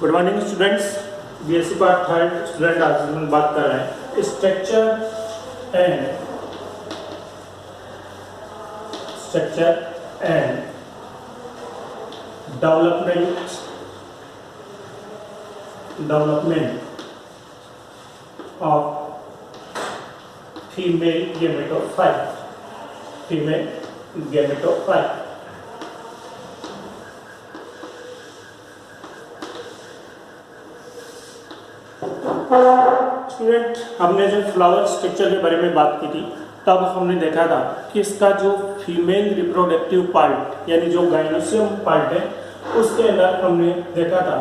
Good morning students, BSc part third student आज हम बात कर रहे हैं structure and development of female gametophyte. Student, हमने जब फ्लावर स्ट्रक्चर के बारे में बात की थी तब हमने देखा था कि इसका जो फीमेल रिप्रोडक्टिव पार्ट यानी जो गाइनोसियम पार्ट है उसके अंदर हमने देखा था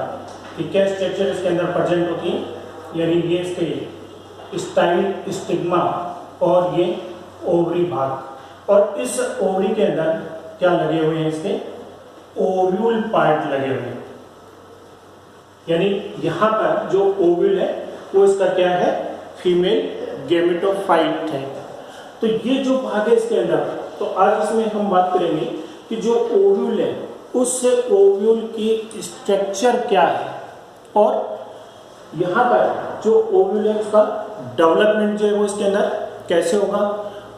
कि क्या स्ट्रक्चर इसके अंदर प्रेजेंट होती है, यानी ये इसके स्टाइल स्टिग्मा और ये ओवरी भाग, और इस ओवरी के अंदर क्या लगे हुए हैं, इसके ओव्यूल पार्ट लगे हुए हैं। यानी यहाँ पर जो ओव्यूल है वो इसका क्या है, फीमेल गेमेटोफाइट है। तो ये जो भाग है इसके अंदर, तो आज इसमें हम बात करेंगे कि जो ओव्यूल है उस ओव्यूल की स्ट्रक्चर क्या है और यहाँ पर जो ओव्यूल है उसका डेवलपमेंट जो है वो इसके अंदर कैसे होगा,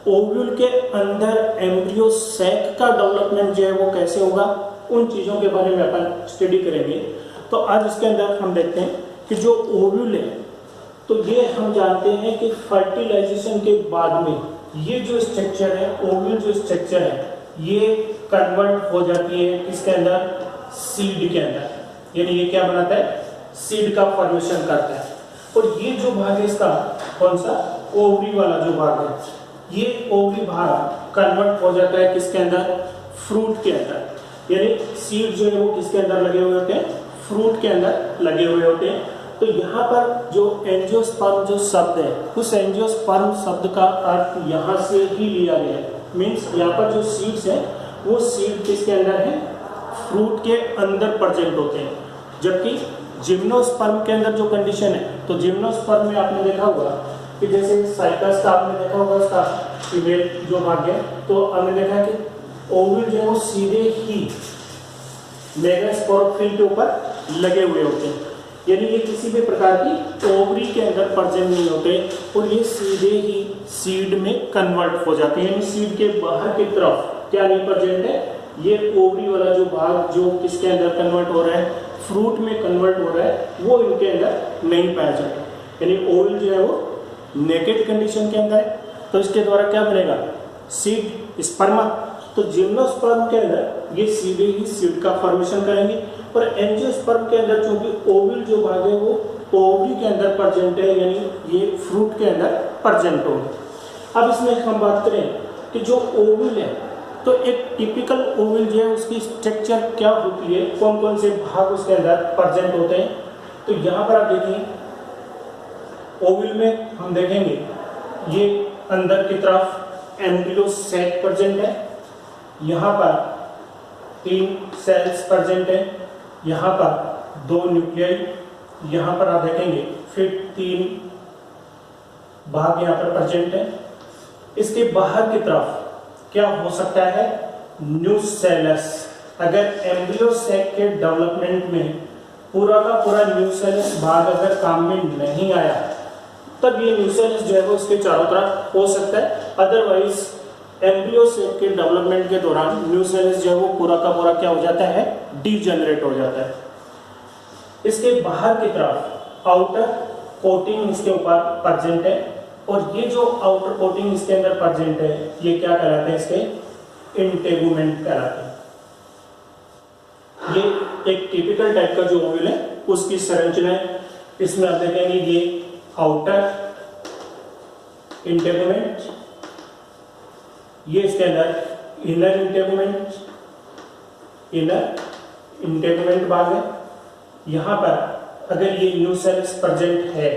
ओव्यूल के अंदर एम्ब्रियो सैक का डेवलपमेंट जो है वो कैसे होगा, उन चीज़ों के बारे में अपन स्टडी करेंगे। तो आज इसके अंदर हम देखते हैं कि जो ओव्यूल है, तो ये हम जानते हैं कि फर्टिलाइजेशन के बाद में ये जो स्ट्रक्चर है, ओव्यूल जो स्ट्रक्चर है, ये कन्वर्ट हो जाती है किसके अंदर, सीड के अंदर। यानी ये क्या बनाता है, सीड का फॉर्मेशन करता है। और ये जो भाग है इसका कौन सा, ओवरी वाला जो भाग है, ये ओवरी भाग कन्वर्ट हो जाता है किसके अंदर, फ्रूट के अंदर। यानी सीड जो है वो किसके अंदर लगे हुए होते हैं, फ्रूट के अंदर लगे हुए होते हैं। तो यहाँ पर जो एंजियोस्पर्म जो शब्द है, उस एंजियोस्पर्म शब्द का अर्थ यहाँ से ही लिया गया है। मीन्स यहाँ पर जो सीड्स है वो सीड किसके अंदर है, फ्रूट के अंदर प्रेजेंट होते हैं। जबकि जिम्नोस्पर्म के अंदर जो कंडीशन है, तो जिम्नोस्पर्म में आपने देखा होगा कि जैसे साइकस का आपने देखा होगा उसका फीमेल जो भाग है, तो हमने देखा है कि ओव्यूल जो है वो सीधे ही मेगास्पोरोफिल के ऊपर लगे हुए होते हैं। यानी ये किसी भी प्रकार की ओवरी के अंदर प्रेजेंट नहीं होते और ये सीधे ही सीड में कन्वर्ट हो जाते हैं। यानी सीड के बाहर की तरफ क्या नहीं प्रेजेंट है, ये ओवरी वाला जो भाग जो किसके अंदर कन्वर्ट हो रहा है, फ्रूट में कन्वर्ट हो रहा है, वो इनके अंदर नहीं पाया जाता। यानी ओवरी जो है वो नेकेड कंडीशन के अंदर है। तो इसके द्वारा क्या बनेगा, सीड स्पर्मा। तो जिम्नोस्पर्म के अंदर ये सीधे ही सीड का फॉर्मेशन करेंगे और एंजियोस्पर्म के अंदर चूंकि ओव्यूल जो भाग है वो ओवरी के अंदर प्रेजेंट है, यानी ये फ्रूट के अंदर प्रेजेंट होगा। अब इसमें हम बात करें कि जो ओव्यूल है, तो एक टिपिकल ओव्यूल जो है उसकी स्ट्रक्चर क्या होती है, कौन कौन से भाग उसके अंदर प्रेजेंट होते हैं। तो यहाँ पर आप देखिए ओव्यूल में हम देखेंगे ये अंदर की तरफ एम्ब्रियो सैक प्रेजेंट है, यहाँ पर 3 सेल्स प्रेजेंट है, यहाँ पर 2 न्यूक्लियाई, यहाँ पर आप देखेंगे फिर 3 भाग यहाँ पर प्रेजेंट है। इसके बाहर की तरफ क्या हो सकता है, न्यूसेलस। अगर एम्ब्रियो सैक के डेवलपमेंट में पूरा का पूरा न्यूसेलस भाग अगर काम में नहीं आया, तब ये न्यूसेलस जो है वो उसके चारों तरफ हो सकता है। अदरवाइज एम्ब्रियो सैक के डेवलपमेंट के दौरान न्यूसेलस जो है वो पूरा का पूरा क्या हो जाता है, डीजेनरेट हो जाता है। इसके बाहर की तरफ आउटर कोटिंग इसके ऊपर प्रेजेंट है, और ये जो आउटर कोटिंग इसके अंदर प्रेजेंट है ये क्या कहलाते हैं, इसके इंटेगुमेंट कहलाते हैं। ये एक टिपिकल टाइप का जो ओव्यूल है उसकी संरचना है। इसमें आप देखेंगे ये आउटर इंटेगुमेंट, ये इसके अंदर इनर इंटेगुमेंट भाग है। यहाँ पर अगर ये न्यूसेलस प्रेजेंट है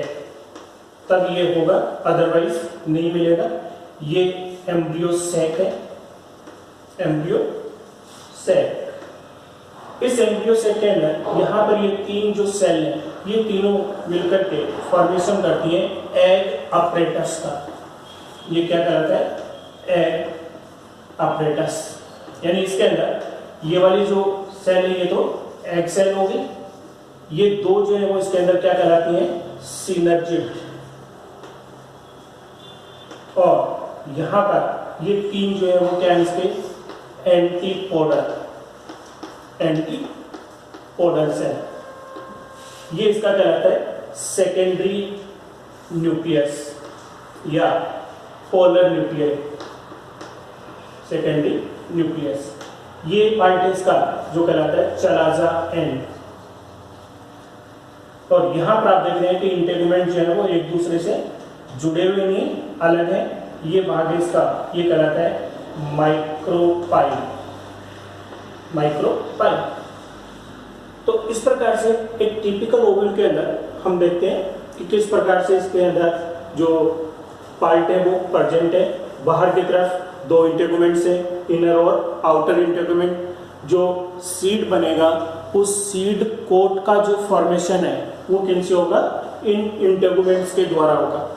तब ये होगा, अदरवाइज नहीं मिलेगा। ये एम्ब्रियो सैक है, एम्ब्रियो सैक। इस एम्ब्रियो सैक के अंदर यहाँ पर ये 3 जो सेल है, ये तीनों मिलकर के फॉर्मेशन करती है एग अपरेटस का। ये क्या कहलाता है, एग अपरेटस। यानी इसके अंदर ये वाली जो सेल है ये तो एग सेल होगी, ये दो जो है वो इसके अंदर क्या कहलाती हैं, सिनर्जिड। और यहां पर ये तीन जो है वो क्या है इसके, एंटीपोडल्स है। ये इसका कहलाता है सेकेंडरी न्यूक्लियस या पोलर न्यूक्लियर, सेकेंडरी न्यूक्लियस। ये पार्ट है इसका जो कहलाता है चलाजा एंड। और यहां पर आप देख रहे हैं कि इंटेगुमेंट जो है वो एक दूसरे से जुड़े हुए नहीं, अलग है। ये भाग है इसका, ये कहलाता है माइक्रोपाइल। तो इस प्रकार से एक टिपिकल ओवल के अंदर हम देखते हैं कि किस प्रकार से इसके अंदर जो पार्ट है वो प्रेजेंट है। बाहर की तरफ दो इंटेगुमेंट्स है, इनर और आउटर इंटेगुमेंट। जो सीड बनेगा उस सीड कोट का जो फॉर्मेशन है वो किनसे होगा, इन इंटेगुमेंट्स के द्वारा होगा।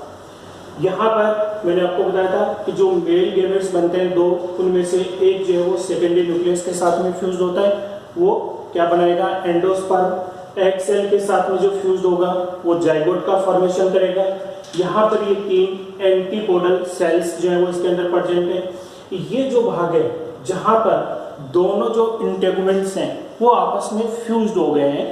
यहाँ पर मैंने आपको बताया था कि जो मेल गैमेट्स बनते हैं दो, उनमें से एक जो है वो सेकेंडरी न्यूक्लियस के साथ में फ्यूज होता है, वो क्या बनाएगा, एंडोस्पर्म। एग सेल के साथ में जो फ्यूज होगा वो जाइगोट का फॉर्मेशन करेगा। यहाँ पर ये तीन एंटीपोडल सेल्स जो है वो इसके अंदर प्रेजेंट है। ये जो भाग है जहाँ पर दोनों जो इंटेगुमेंट्स हैं वो आपस में फ्यूज्ड हो गए हैं,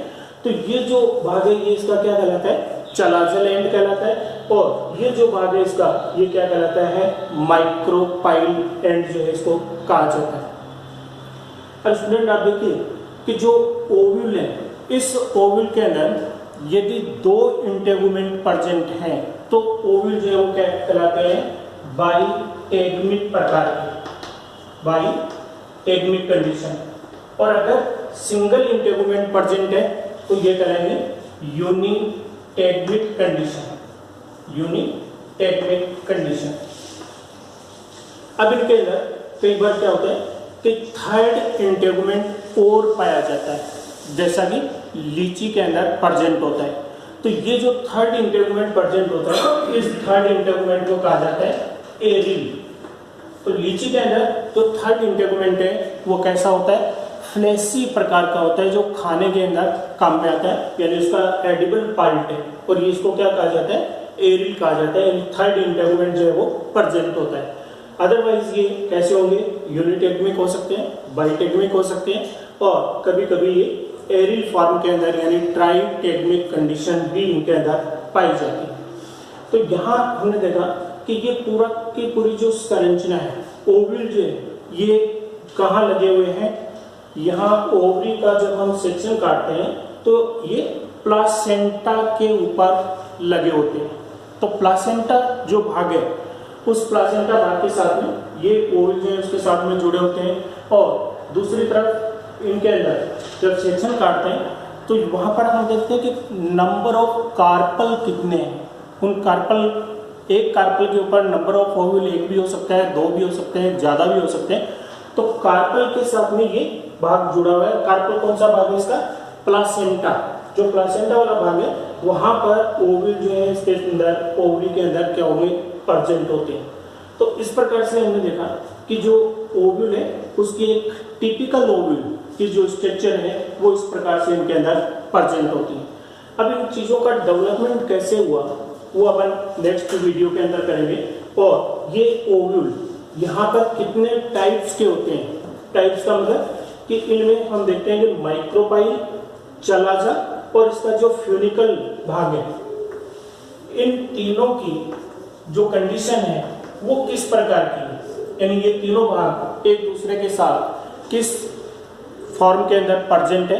तो ये जो भाग है ये इसका क्या कहलाता है, चलाजल एंड कहलाता है। और ये जो भाग है इसका ये क्या कहलाता है, माइक्रोपाइल एंड जो है इसको कहा जाता है। अब स्टूडेंट आप देखिए कि जो ओव्यूल है, इस ओव्यूल के अंदर यदि दो इंटेगुमेंट प्रेजेंट हैं तो ओव्यूल जो है वो क्या कहलाते हैं, बाइटेगमिक प्रकार के, बाइटेगमिक कंडीशन। और अगर सिंगल इंटेगुमेंट प्रेजेंट है तो ये कहेंगे यूनिटेगमिक कंडीशन, यूनिटेगमिक कंडीशन। अब इनके अंदर कई बार क्या होता है कि थर्ड इंटेगुमेंट और पाया जाता है, जैसा कि लीची के अंदर प्रेजेंट होता है। तो ये जो थर्ड इंटेगुमेंट प्रेजेंट होता है, इस थर्ड इंटेगुमेंट को कहा जाता है एरिल। तो लीची के अंदर जो थर्ड इंटेगुमेंट है वो कैसा होता है, फ्लेसी प्रकार का होता है, जो खाने के अंदर काम में आता है, यानी इसका एडिबल पार्ट है। और ये इसको क्या कहा जाता है, एरिल कहा जाता है, यानी थर्ड इंटेगुमेंट जो है वो प्रेजेंट होता है। अदरवाइज ये कैसे होंगे, यूनिटेगमिक हो सकते हैं, बाइटेगमिक हो सकते हैं, और कभी कभी ये एरिल फॉर्म के अंदर यानी ट्राइटेगमिक कंडीशन भी इनके अंदर पाई जाती है। तो यहाँ हमने देखा कि ये पूरा की पूरी जो संरचना है, ओवल जो है ये कहाँ लगे हुए हैं, यहाँ ओवरी का जब हम सेक्शन काटते हैं तो ये प्लासेंटा के ऊपर लगे होते हैं। तो प्लासेंटा जो भाग है उस प्लासेंटा भाग के साथ में ये ओवल जो है उसके साथ में जुड़े होते हैं। और दूसरी तरफ इनके अंदर जब सेक्शन काटते हैं तो वहाँ पर हम देखते हैं कि नंबर ऑफ कार्पल कितने हैं। उन कार्पल, एक कार्पल के ऊपर नंबर ऑफ ओवल एक भी हो सकता है, दो भी हो सकते हैं, ज़्यादा भी हो सकते हैं। तो कार्पल के साथ में ये भाग जुड़ा हुआ है। कार्पल कौन सा भाग है इसका, प्लासेंटा। जो प्लासेंटा वाला भाग है वहाँ पर ओवल जो है इसके अंदर, ओवरी के अंदर क्या होंगे, प्रेजेंट होते हैं। तो इस प्रकार से हमने देखा कि जो ओवल है उसकी एक टिपिकल ओवल की जो स्ट्रक्चर है वो इस प्रकार से इनके अंदर प्रेजेंट होती है। अब इन चीज़ों का डेवलपमेंट कैसे हुआ वो अपन नेक्स्ट वीडियो के अंदर करेंगे। और ये ओव्यूल यहाँ पर कितने टाइप्स के होते हैं, टाइप्स का मतलब कि इनमें हम देखते हैं कि माइक्रोपाइल, चलाजा और इसका जो फ्यूनिकल भाग है, इन तीनों की जो कंडीशन है वो किस प्रकार की है, यानी ये तीनों भाग एक दूसरे के साथ किस फॉर्म के अंदर प्रेजेंट है,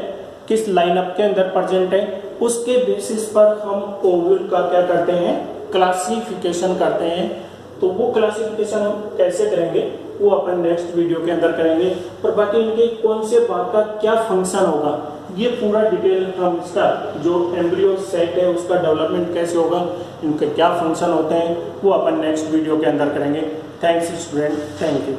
किस लाइनअप के अंदर प्रेजेंट है, उसके बेसिस पर हम ओव्यूल का क्या करते हैं, क्लासिफिकेशन करते हैं। तो वो क्लासिफिकेशन हम कैसे करेंगे वो अपन नेक्स्ट वीडियो के अंदर करेंगे। और बाकी इनके कौन से भाग का क्या फंक्शन होगा ये पूरा डिटेल हम इसका जो एम्ब्रियो सेट है उसका डेवलपमेंट कैसे होगा, इनके क्या फंक्शन होते हैं वो अपन नेक्स्ट वीडियो के अंदर करेंगे। Thanks student, thank you.